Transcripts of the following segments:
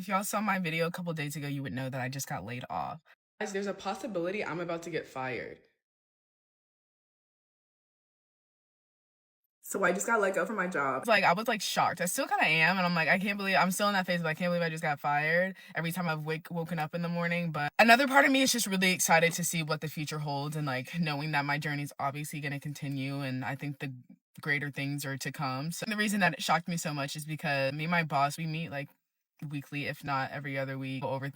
If y'all saw my video a couple days ago, you would know that I just got laid off. Guys, there's a possibility I'm about to get fired. So I just got let go from my job. I was shocked. I still kind of am, and I'm like, I can't believe I'm still in that phase, but I can't believe I just got fired every time I've woken up in the morning. But another part of me is just really excited to see what the future holds, and knowing that my journey is obviously going to continue, and I think the greater things are to come. So the reason that it shocked me so much is because me and my boss, we meet weekly, if not every other week, go over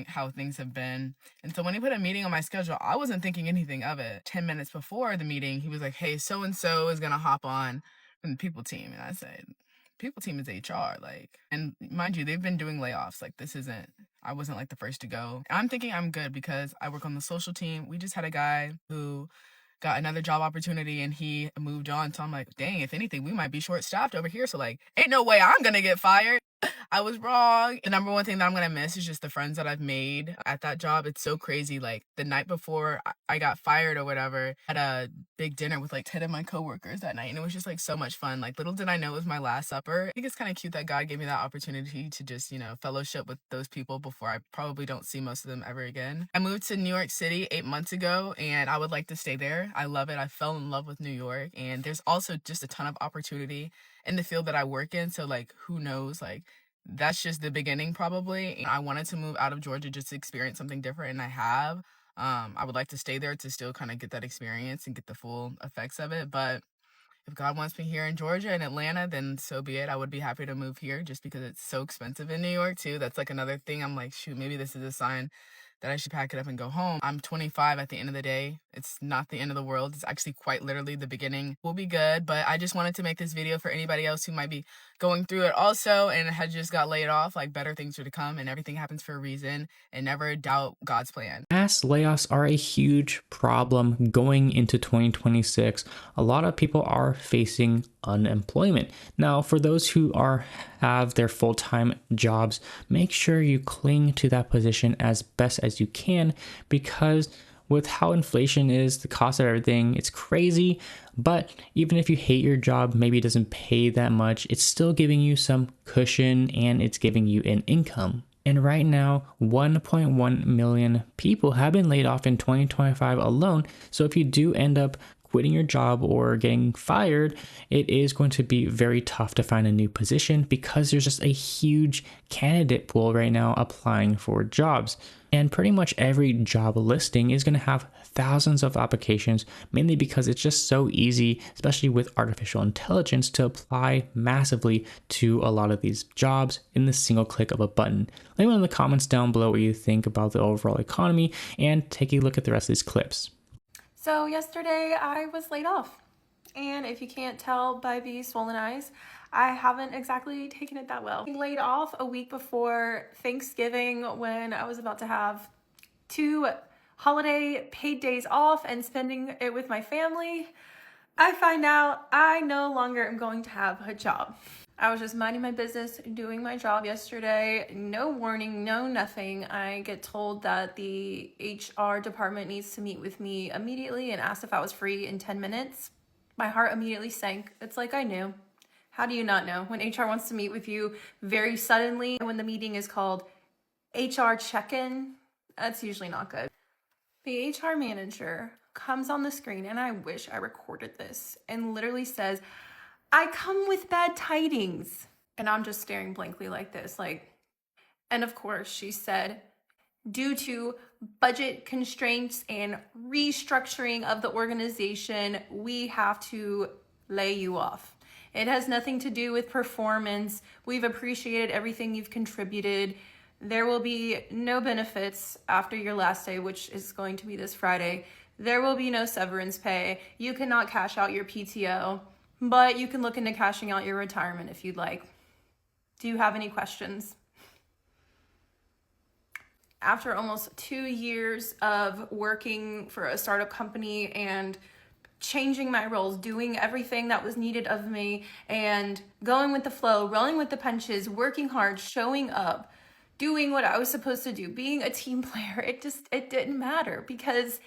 how things have been. And so when he put a meeting on my schedule, I wasn't thinking anything of it. 10 minutes before the meeting, he was like, hey, so and so is gonna hop on from the people team. And I said, people team is HR. And mind you, they've been doing layoffs. I wasn't the first to go. I'm thinking I'm good because I work on the social team. We just had a guy who got another job opportunity and he moved on. So I'm like, dang, if anything, we might be short staffed over here. So ain't no way I'm gonna get fired. I was wrong. The number one thing that I'm gonna miss is just the friends that I've made at that job. It's so crazy. The night before I got fired or whatever, I had a big dinner with 10 of my coworkers that night, and it was just so much fun. Little did I know it was my last supper. I think it's kind of cute that God gave me that opportunity to just, fellowship with those people before I probably don't see most of them ever again. I moved to New York City 8 months ago, and I would like to stay there. I love it. I fell in love with New York, and there's also just a ton of opportunity in the field that I work in. So who knows, that's just the beginning probably. And I wanted to move out of Georgia just to experience something different, and I have. I would like to stay there to still kind of get that experience and get the full effects of it. But if God wants me here in Georgia and Atlanta, then so be it. I would be happy to move here just because it's so expensive in New York too. That's another thing. I'm like, shoot, maybe this is a sign that I should pack it up and go home. I'm 25 at the end of the day. It's not the end of the world. It's actually quite literally the beginning. We'll be good, but I just wanted to make this video for anybody else who might be going through it also and had just got laid off. Better things are to come, and everything happens for a reason, and never doubt God's plan. Mass layoffs are a huge problem going into 2026. A lot of people are facing unemployment. Now, for those who have their full-time jobs, make sure you cling to that position as best as you can, because with how inflation is, the cost of everything, it's crazy. But even if you hate your job, maybe it doesn't pay that much, it's still giving you some cushion and it's giving you an income. And right now, 1.1 million people have been laid off in 2025 alone. So if you do end up quitting your job or getting fired, it is going to be very tough to find a new position because there's just a huge candidate pool right now applying for jobs. And pretty much every job listing is going to have thousands of applications, mainly because it's just so easy, especially with artificial intelligence, to apply massively to a lot of these jobs in the single click of a button. Let me know in the comments down below what you think about the overall economy, and take a look at the rest of these clips. So yesterday I was laid off, and if you can't tell by these swollen eyes, I haven't exactly taken it that well. Being laid off a week before Thanksgiving, when I was about to have 2 holiday paid days off and spending it with my family, I find out I no longer am going to have a job. I was just minding my business, doing my job yesterday. No warning, no nothing. I get told that the HR department needs to meet with me immediately and asked if I was free in 10 minutes. My heart immediately sank. It's like I knew. How do you not know? When HR wants to meet with you very suddenly, when the meeting is called HR check-in, that's usually not good. The HR manager comes on the screen, and I wish I recorded this, and literally says, I come with bad tidings. And I'm just staring blankly like this, and of course she said, due to budget constraints and restructuring of the organization, we have to lay you off. It has nothing to do with performance. We've appreciated everything you've contributed. There will be no benefits after your last day, which is going to be this Friday. There will be no severance pay. You cannot cash out your PTO, but you can look into cashing out your retirement if you'd like. Do you have any questions? After almost 2 years of working for a startup company and changing my roles, doing everything that was needed of me, and going with the flow, rolling with the punches, working hard, showing up, doing what I was supposed to do, being a team player, it didn't matter because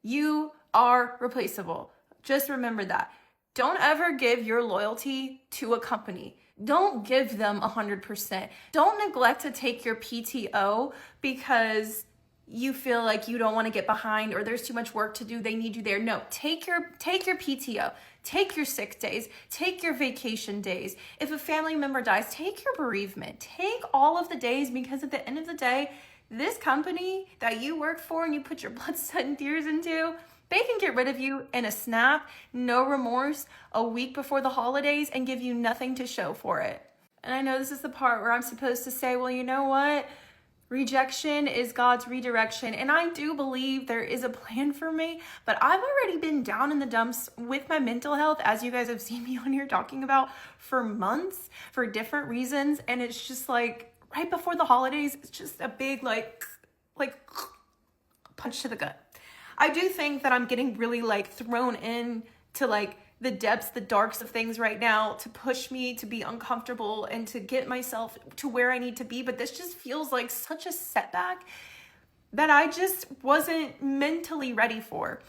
you are replaceable. Just remember that. Don't ever give your loyalty to a company. don't give them 100%. Don't neglect to take your PTO because you feel like you don't want to get behind or there's too much work to do, they need you there. No, take your PTO, take your sick days, take your vacation days. If a family member dies, take your bereavement, take all of the days, because at the end of the day, this company that you work for and you put your blood, sweat, and tears into, they can get rid of you in a snap, no remorse, a week before the holidays, and give you nothing to show for it. And I know this is the part where I'm supposed to say, well, you know what? Rejection is God's redirection. And I do believe there is a plan for me, but I've already been down in the dumps with my mental health, as you guys have seen me on here talking about, for months, for different reasons. And it's just like right before the holidays, it's just a big like punch to the gut. I do think that I'm getting really thrown in to the depths, the darks of things right now to push me to be uncomfortable and to get myself to where I need to be. But this just feels like such a setback that I just wasn't mentally ready for.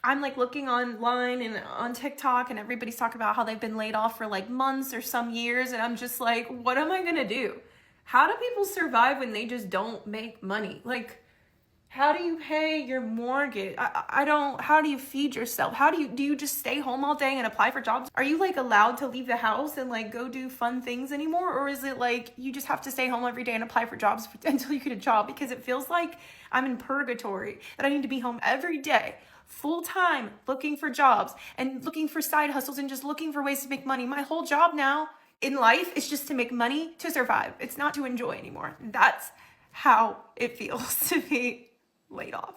I'm looking online and on TikTok, and everybody's talking about how they've been laid off for months or some years. And I'm just like, what am I gonna do? How do people survive when they just don't make money? How do you pay your mortgage? How do you feed yourself? Do you just stay home all day and apply for jobs? Are you allowed to leave the house and go do fun things anymore? Or is it you just have to stay home every day and apply for jobs until you get a job? Because it feels like I'm in purgatory, that I need to be home every day, full time, looking for jobs and looking for side hustles and just looking for ways to make money. My whole job now in life is just to make money to survive. It's not to enjoy anymore. That's how it feels to be laid off.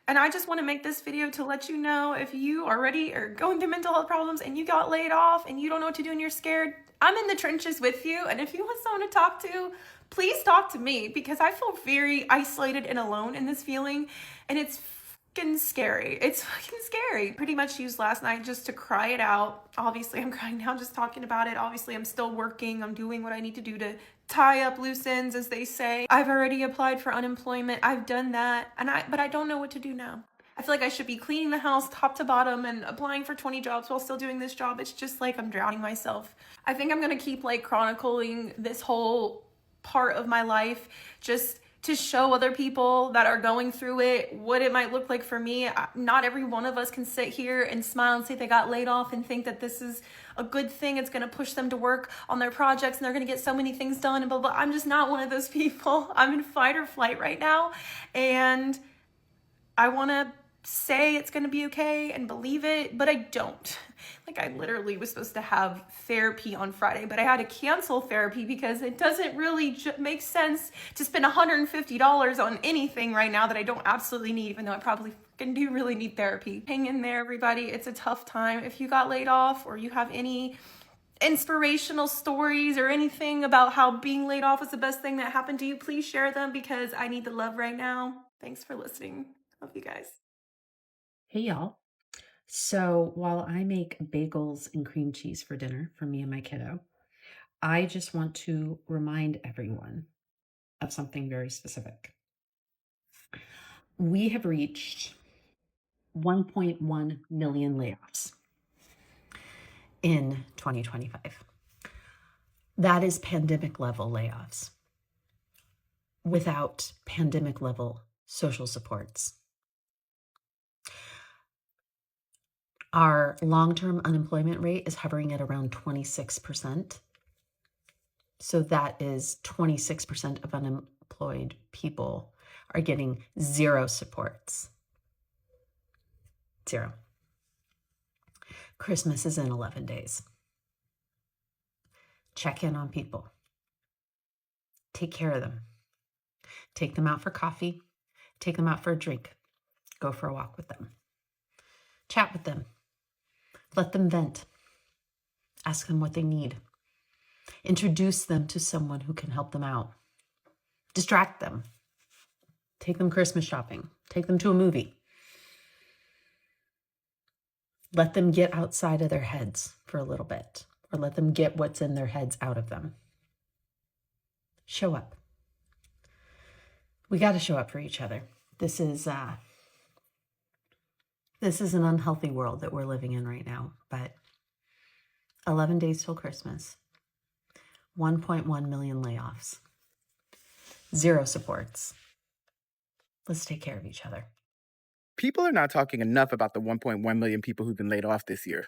And I just want to make this video to let you know, if you already are going through mental health problems and you got laid off and you don't know what to do and you're scared, I'm in the trenches with you. And if you want someone to talk to, please talk to me, because I feel very isolated and alone in this feeling. And it's fucking scary. It's fucking scary. Pretty much used last night just to cry it out. Obviously, I'm crying now just talking about it. Obviously, I'm still working. I'm doing what I need to do to tie up loose ends, as they say. I've already applied for unemployment. I've done that. But I don't know what to do now. I feel like I should be cleaning the house top to bottom and applying for 20 jobs while still doing this job. It's just I'm drowning myself. I think I'm going to keep chronicling this whole part of my life just to show other people that are going through it what it might look like for me. Not every one of us can sit here and smile and say they got laid off and think that this is a good thing. It's going to push them to work on their projects and they're going to get so many things done and blah, blah. I'm just not one of those people. I'm in fight or flight right now. And I want to say it's going to be okay and believe it, but I don't. I literally was supposed to have therapy on Friday, but I had to cancel therapy because it doesn't really make sense to spend $150 on anything right now that I don't absolutely need, even though I probably fucking do really need therapy. Hang in there, everybody. It's a tough time. If you got laid off or you have any inspirational stories or anything about how being laid off was the best thing that happened to you, please share them, because I need the love right now. Thanks for listening. Love you guys. Hey, y'all. So while I make bagels and cream cheese for dinner for me and my kiddo, I just want to remind everyone of something very specific. We have reached 1.1 million layoffs in 2025. That is pandemic level layoffs without pandemic level social supports. Our long-term unemployment rate is hovering at around 26%. So that is 26% of unemployed people are getting zero supports. Zero. Christmas is in 11 days. Check in on people. Take care of them. Take them out for coffee. Take them out for a drink. Go for a walk with them. Chat with them. Let them vent. Ask them what they need. Introduce them to someone who can help them out. Distract them. Take them Christmas shopping. Take them to a movie. Let them get outside of their heads for a little bit, or let them get what's in their heads out of them. Show up. We got to show up for each other. This is an unhealthy world that we're living in right now, but 11 days till Christmas. 1.1 million layoffs. 0 supports. Let's take care of each other. People are not talking enough about the 1.1 million people who've been laid off this year.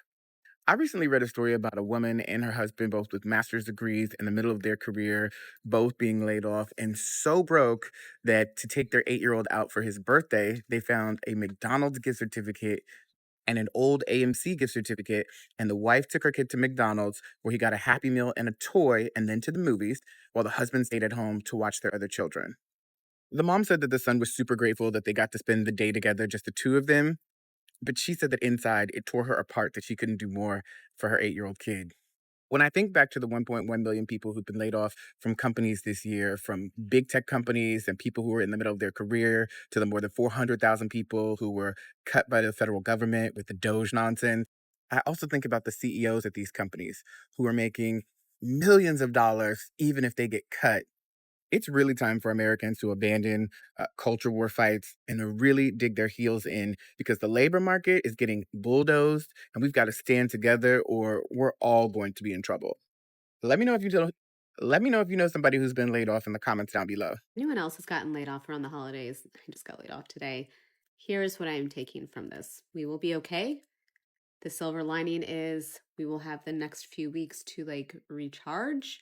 I recently read a story about a woman and her husband, both with master's degrees in the middle of their career, both being laid off and so broke that to take their 8-year-old out for his birthday, they found a McDonald's gift certificate and an old AMC gift certificate. And the wife took her kid to McDonald's, where he got a Happy Meal and a toy, and then to the movies, while the husband stayed at home to watch their other children. The mom said that the son was super grateful that they got to spend the day together, just the two of them. But she said that inside it tore her apart that she couldn't do more for her 8-year-old kid. When I think back to the 1.1 million people who've been laid off from companies this year, from big tech companies and people who were in the middle of their career, to the more than 400,000 people who were cut by the federal government with the Doge nonsense, I also think about the CEOs at these companies who are making millions of dollars even if they get cut. It's really time for Americans to abandon culture war fights and to really dig their heels in, because the labor market is getting bulldozed and we've got to stand together or we're all going to be in trouble. Let me know if you know, Let me know if you know somebody who's been laid off in the comments down below. Anyone else has gotten laid off around the holidays? I just got laid off today. Here's what I am taking from this. We will be okay. The silver lining is we will have the next few weeks to recharge.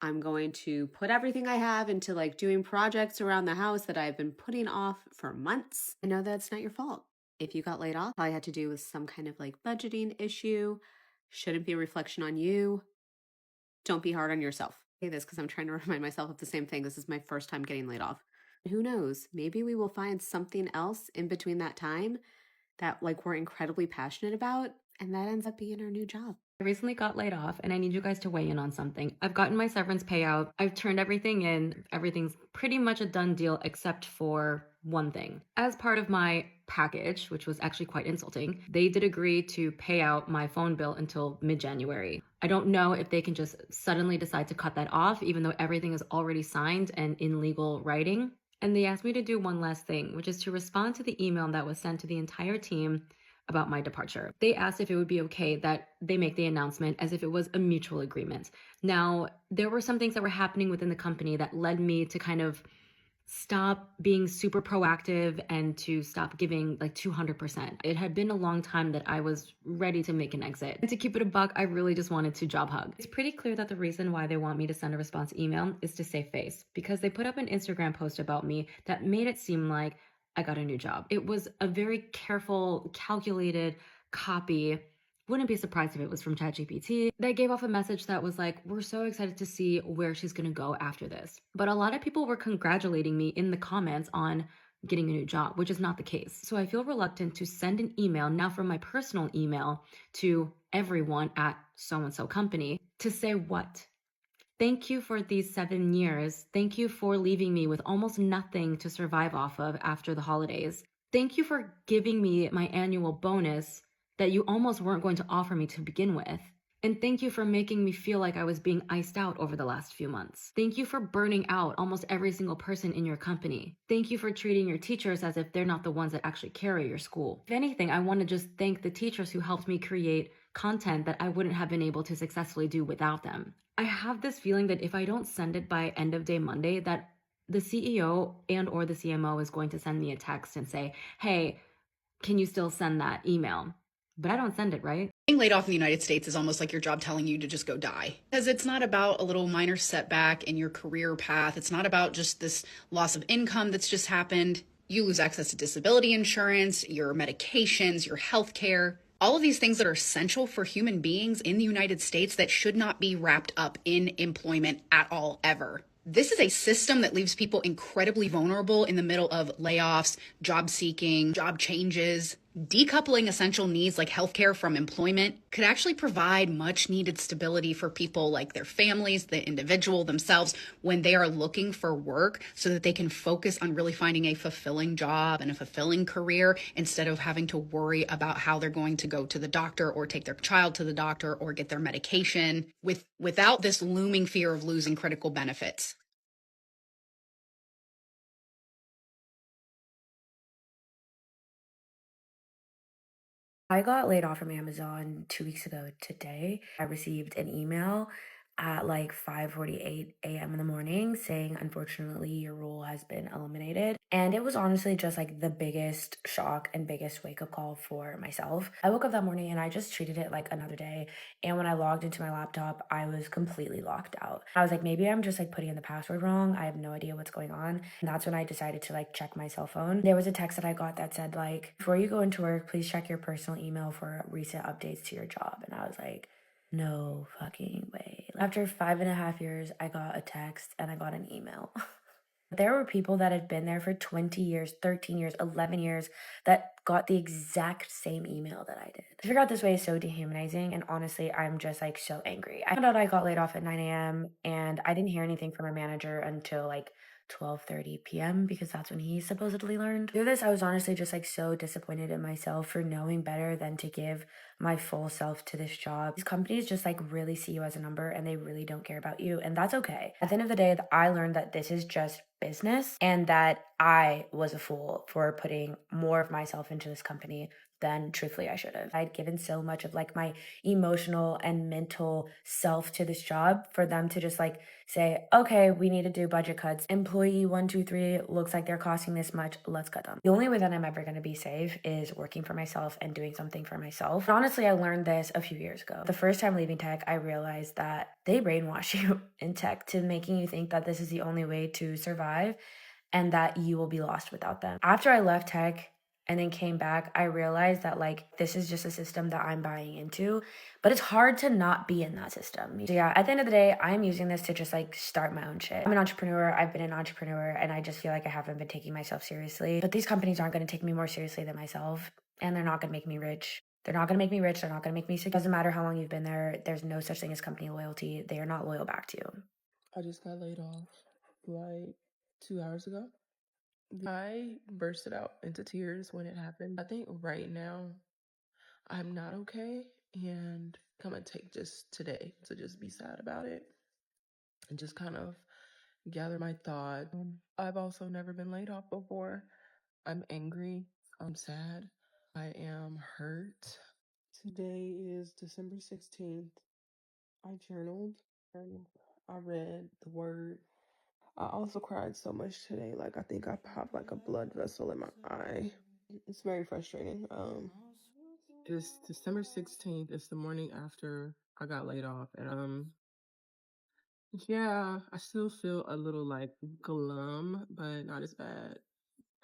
I'm going to put everything I have into doing projects around the house that I've been putting off for months. I know that's not your fault. If you got laid off, all you had to do was some kind of budgeting issue. Shouldn't be a reflection on you. Don't be hard on yourself. I say this because I'm trying to remind myself of the same thing. This is my first time getting laid off. Who knows? Maybe we will find something else in between that time that we're incredibly passionate about, and that ends up being our new job. I recently got laid off and I need you guys to weigh in on something. I've gotten my severance payout. I've turned everything in. Everything's pretty much a done deal except for one thing. As part of my package, which was actually quite insulting, they did agree to pay out my phone bill until mid-January. I don't know if they can just suddenly decide to cut that off, even though everything is already signed and in legal writing. And they asked me to do one last thing, which is to respond to the email that was sent to the entire team about my departure. They asked if it would be okay that they make the announcement as if it was a mutual agreement. Now, there were some things that were happening within the company that led me to kind of stop being super proactive and to stop giving 200%. It had been a long time that I was ready to make an exit. And to keep it a buck, I really just wanted to job hug. It's pretty clear that the reason why they want me to send a response email is to save face, because they put up an Instagram post about me that made it seem like I got a new job. It was a very careful, calculated copy. Wouldn't be surprised if it was from ChatGPT. They gave off a message that was like, we're so excited to see where she's gonna go after this. But a lot of people were congratulating me in the comments on getting a new job, which is not the case. So I feel reluctant to send an email now from my personal email to everyone at so-and-so company to say what? Thank you for these 7 years. Thank you for leaving me with almost nothing to survive off of after the holidays. Thank you for giving me my annual bonus that you almost weren't going to offer me to begin with. And thank you for making me feel like I was being iced out over the last few months. Thank you for burning out almost every single person in your company. Thank you for treating your teachers as if they're not the ones that actually carry your school. If anything, I want to just thank the teachers who helped me create content that I wouldn't have been able to successfully do without them. I have this feeling that if I don't send it by end of day Monday, that the CEO and or the CMO is going to send me a text and say, hey, can you still send that email? But I don't send it, right? Being laid off in the United States is almost like your job telling you to just go die. Because it's not about a little minor setback in your career path. It's not about just this loss of income that's just happened. You lose access to disability insurance, your medications, your health care. All of these things that are essential for human beings in the United States that should not be wrapped up in employment at all, ever. This is a system that leaves people incredibly vulnerable in the middle of layoffs, job seeking, job changes. Decoupling essential needs like healthcare from employment could actually provide much needed stability for people, like their families, the individual themselves, when they are looking for work, so that they can focus on really finding a fulfilling job and a fulfilling career instead of having to worry about how they're going to go to the doctor or take their child to the doctor or get their medication without this looming fear of losing critical benefits. I got laid off from Amazon 2 weeks ago today. I received an email at like 5:48 a.m. in the morning saying, unfortunately, your role has been eliminated. And it was honestly just like the biggest shock and biggest wake up call for myself. I woke up that morning and I just treated it like another day. And when I logged into my laptop, I was completely locked out. I was like, maybe I'm just like putting in the password wrong. I have no idea what's going on. And that's when I decided to like check my cell phone. There was a text that I got that said like, before you go into work, please check your personal email for recent updates to your job. And I was like, no fucking way. After 5.5 years, I got a text and I got an email. There were people that had been there for 20 years, 13 years, 11 years that got the exact same email that I did. To figure out this way is so dehumanizing, and honestly, I'm just like so angry. I found out I got laid off at 9 a.m. and I didn't hear anything from my manager until like 12:30 p.m. because that's when he supposedly learned. Through this, I was honestly just like so disappointed in myself for knowing better than to give my full self to this job. These companies just like really see you as a number and they really don't care about you, and that's okay. At the end of the day, I learned that this is just business and that I was a fool for putting more of myself into this company than truthfully I should have. I'd given so much of like my emotional and mental self to this job for them to just like say, okay, we need to do budget cuts. Employee 123 looks like they're costing this much. Let's cut them. The only way that I'm ever going to be safe is working for myself and doing something for myself. And honestly, I learned this a few years ago. The first time leaving tech, I realized that they brainwash you in tech to making you think that this is the only way to survive and that you will be lost without them. After I left tech and then came back, I realized that like this is just a system that I'm buying into, but it's hard to not be in that system. So yeah, at the end of the day, I'm using this to just like start my own shit. I'm an entrepreneur. I've been an entrepreneur and I just feel like I haven't been taking myself seriously, but these companies aren't going to take me more seriously than myself, and they're not going to make me rich. They're not going to make me rich. They're not going to make me sick. It doesn't matter how long you've been there. There's no such thing as company loyalty. They are not loyal back to you. I just got laid off like 2 hours ago. I bursted out into tears when it happened. I think right now I'm not okay, and I'm gonna take just today to just be sad about it and just kind of gather my thoughts. I've also never been laid off before. I'm angry. I'm sad. I am hurt. Today is December 16th. I journaled and I read the word. I also cried so much today. Like I think I popped like a blood vessel in my eye. It's very frustrating. It's December 16th. It's the morning after I got laid off, and yeah, I still feel a little like glum, but not as bad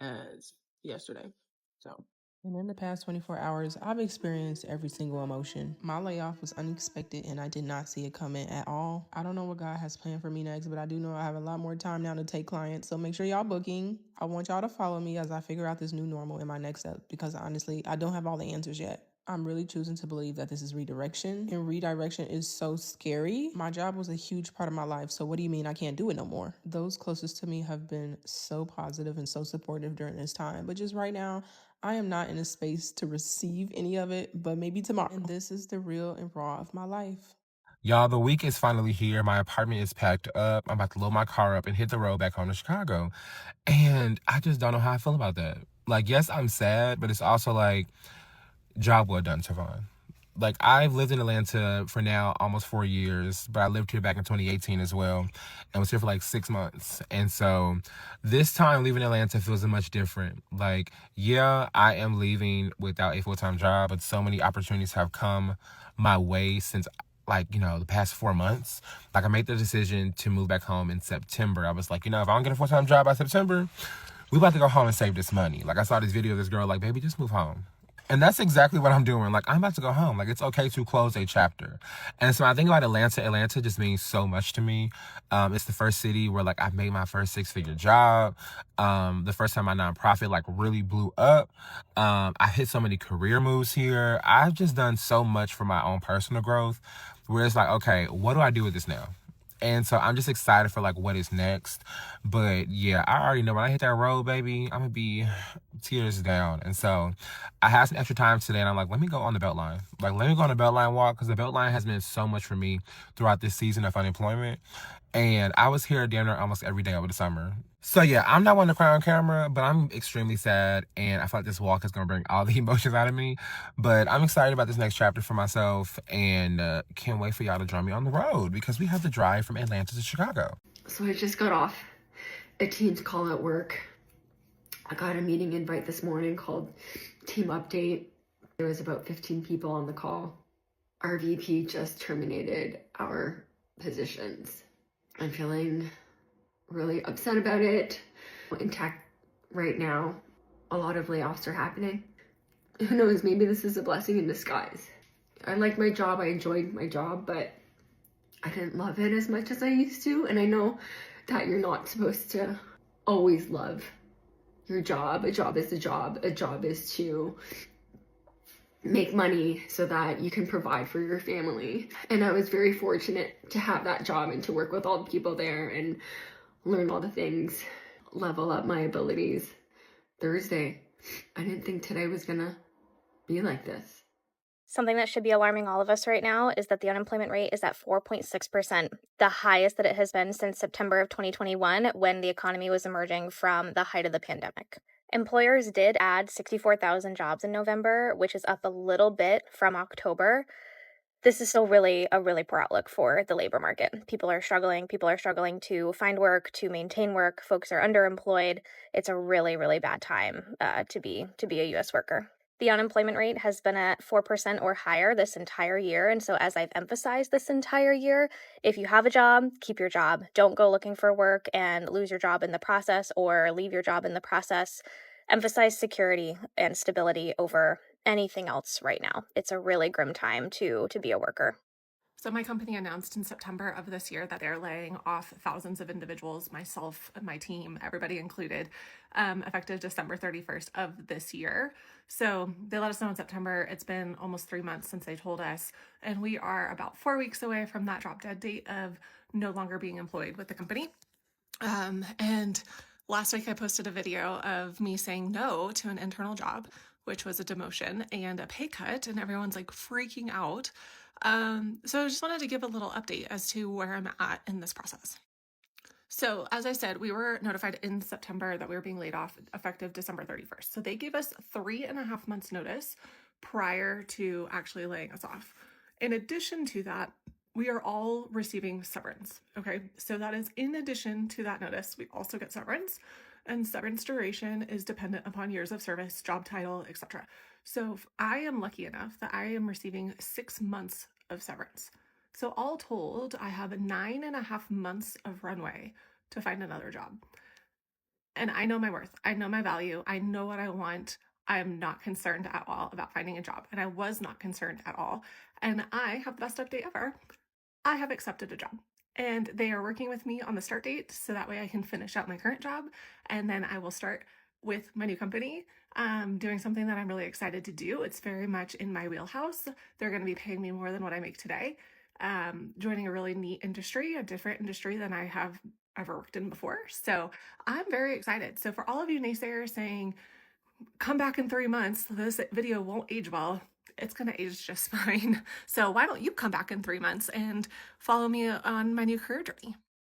as yesterday. So, and in the past 24 hours, I've experienced every single emotion. My layoff was unexpected and I did not see it coming at all. I don't know what God has planned for me next, but I do know I have a lot more time now to take clients. So make sure y'all booking. I want y'all to follow me as I figure out this new normal in my next step, because honestly, I don't have all the answers yet. I'm really choosing to believe that this is redirection, and redirection is so scary. My job was a huge part of my life, so what do you mean I can't do it no more? Those closest to me have been so positive and so supportive during this time, but just right now, I am not in a space to receive any of it, but maybe tomorrow. And this is the real and raw of my life. Y'all, the week is finally here. My apartment is packed up. I'm about to load my car up and hit the road back home to Chicago. And I just don't know how I feel about that. Like, yes, I'm sad, but it's also like, job well done, Tavon. Like, I've lived in Atlanta for now almost 4 years, but I lived here back in 2018 as well, and was here for like 6 months. And so this time leaving Atlanta feels much different. Like, yeah, I am leaving without a full-time job, but so many opportunities have come my way since, like, you know, the past 4 months. Like, I made the decision to move back home in September. I was like, you know, if I don't get a full-time job by September, we about to go home and save this money. Like, I saw this video of this girl like, baby, just move home. And that's exactly what I'm doing. Like, I'm about to go home. Like, it's okay to close a chapter. And so I think about Atlanta just means so much to me. It's the first city where, like, I've made my first 6-figure job. The first time my nonprofit, like, really blew up. I hit so many career moves here. I've just done so much for my own personal growth, where it's like, okay, what do I do with this now? And so I'm just excited for, like, what is next. But, yeah, I already know when I hit that road, baby, I'm going to be tears down. And so I had some extra time today and I'm like, let me go on the Beltline. Like, let me go on the Beltline walk, because the Beltline has been so much for me throughout this season of unemployment. And I was here damn near almost every day over the summer. So yeah, I'm not one to cry on camera, but I'm extremely sad. And I feel like this walk is going to bring all the emotions out of me. But I'm excited about this next chapter for myself, and can't wait for y'all to join me on the road, because we have to drive from Atlanta to Chicago. So I just got off a Teams call at work. I got a meeting invite this morning called Team Update. There was about 15 people on the call. Our VP just terminated our positions. I'm feeling really upset about it. In tech right now, a lot of layoffs are happening. Who knows, maybe this is a blessing in disguise. I like my job, I enjoyed my job, but I didn't love it as much as I used to. And I know that you're not supposed to always love your job. A job is a job. A job is to make money so that you can provide for your family. And I was very fortunate to have that job and to work with all the people there and learn all the things, level up my abilities. Thursday, I didn't think today was gonna be like this. Something that should be alarming all of us right now is that the unemployment rate is at 4.6%, the highest that it has been since September of 2021, when the economy was emerging from the height of the pandemic. Employers did add 64,000 jobs in November, which is up a little bit from October. This is still really a really poor outlook for the labor market. People are struggling. People are struggling to find work, to maintain work. Folks are underemployed. It's a really, really bad time to be a U.S. worker. The unemployment rate has been at 4% or higher this entire year. And so, as I've emphasized this entire year, if you have a job, keep your job. Don't go looking for work and lose your job in the process, or leave your job in the process. Emphasize security and stability over anything else right now. It's a really grim time to be a worker. So my company announced in September of this year that they're laying off thousands of individuals, myself, my team, everybody included, effective December 31st of this year. So they let us know in September. It's been almost 3 months since they told us, and we are about 4 weeks away from that drop dead date of no longer being employed with the company. And last week I posted a video of me saying no to an internal job, which was a demotion and a pay cut, and everyone's like freaking out. So I just wanted to give a little update as to where I'm at in this process. So as I said, we were notified in September that we were being laid off effective December 31st. So they gave us 3.5 months notice prior to actually laying us off. In addition to that, we are all receiving severance. Okay, so that is in addition to that notice, we also get severance, and severance duration is dependent upon years of service, job title, etc. So I am lucky enough that I am receiving 6 months of severance. So all told, I have 9.5 months of runway to find another job. And I know my worth. I know my value. I know what I want. I am not concerned at all about finding a job. And I was not concerned at all. And I have the best update ever. I have accepted a job. And they are working with me on the start date, so that way I can finish out my current job. And then I will start with my new company, doing something that I'm really excited to do. It's very much in my wheelhouse. They're going to be paying me more than what I make today. Joining a really neat industry, a different industry than I have ever worked in before. So I'm very excited. So for all of you naysayers saying, come back in 3 months, this video won't age well, it's going to age just fine. So why don't you come back in 3 months and follow me on my new career journey?